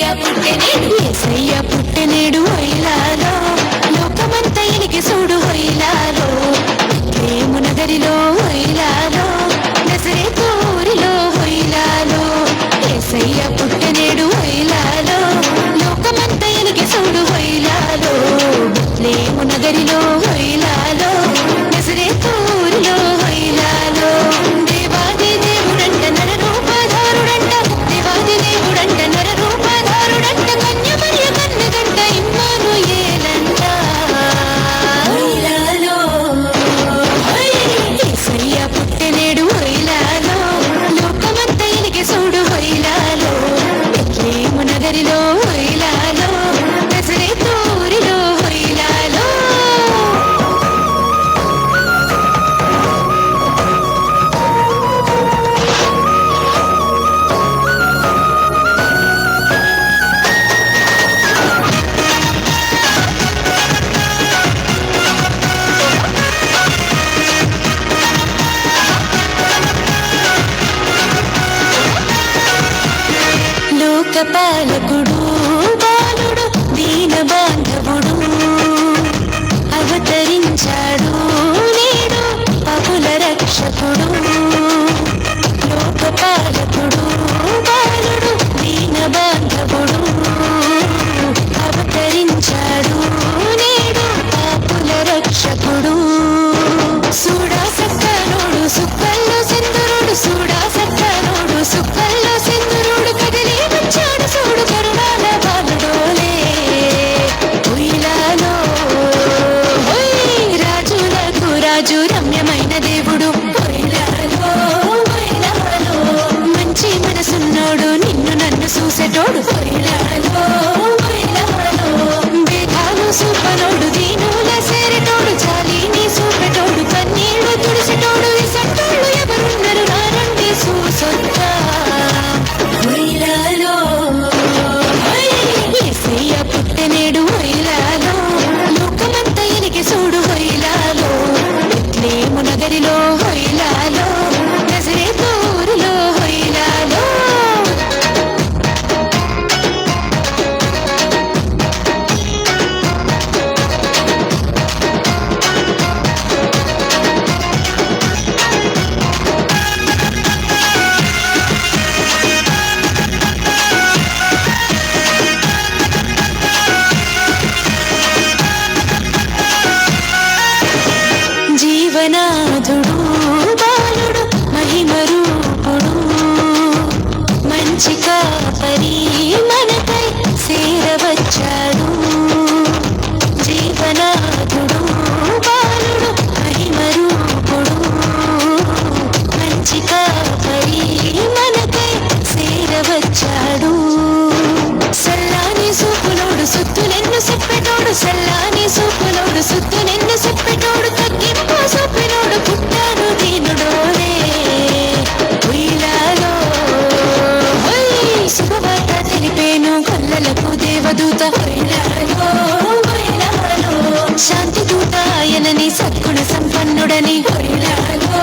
యేసయ్య పుట్టెనేడు హొయిలాలో లోకమంతా ఇనికి చూడు హొయిలాలో బెత్లెహేము నగరిలో హొయిలాలో నజరేతు ఊరిలో హొయిలాలో యేసయ్య పుట్టెనేడు హొయిలాలో లోకమంతా ఇనికి చూడు హొయిలాలో బెత్లెహేము నగరిలో హొయిలాలో నజరేతు ఊరిలో హొయిలాలో దేవాది దేవుడంట నరరూపధారుడంట దేవాది దేవుడంట నరరూపధారుడంట కన్యమర్య కన్నెగంట ఇమ్మానుయేలంట హొయిలాలో యేసయ్య పుట్టెనేడు హొయిలాలో లోకమంతా ఇనికి చూడు హొయిలాలో బెత్లెహేము నగరిలో హొయిలాలో నజరేతు ఊరిలో హొయిలాలో లోకపాలకుడు బాలుడు దీన బాంధవుడు అవతరించాడు నేడు పాపుల రక్షకుడు లోకపాలకుడు బాలుడు దీన బాంధవుడు అవతరించాడు నేడు పాపుల రక్షకుడు సూడా సక్కనోడు సుక్కల్లో సింధురుడు సూడా సక్కనోడు సుక్కల్లో సింధురుడు కదిలి వచ్చాడు చూడు కరుణాల బాలుడోలే హొయిలాలో హొయ్ రాజులకు రాజు రమ్యమైన దేవుడు హొయిలాలో హొయిలాలో మంచి మనసున్నోడు నిన్ను నన్ను చూసేటోడు హొయిలాలో హొయిలాలో భేదాలు చూపనోడు దీనుల సేరేటోడు జాలిని చూపెటోడు కన్నీళ్లు తుడిసేటోడు ఇసంటోళ్ళు ఎవరున్నారు రారండి చూసొద్దా హొయిలాలో యేసయ్య పుట్టెనేడు హొయిలాలో లోకమంతా ఇనికి చూడు హొయిలాలో బెత్లెహేము నగరిలో హొయిలాలో నజరేతు ఊరిలో హొయిలాలో జీవనాథుడు బాలుడు మహిమరూపుడు మంచి కాపరి మనకై సేరవచ్చాడు జీవనాథుడు బాలుడు మహిమరూపుడు మంచి కాపరి మనకై సేరవచ్చాడు సల్లాని సూపులోడు సుత్తునెన్ను చెప్పెటోడు సల్లాని సూపులోడు సుత్తునెన్ను చెప్పెటోడు తగ్గింపు చూపినోడు పుట్టాడు దీనుడోలే హొయిలాలో హొయ్ శుభవార్త తెలిపేను కళ్ళలకు దేవదూత హొయిలాలో హొయిలాలో శాంతి దూత ఆయనని సద్గుణ సంపన్నుడని హొయిలాలో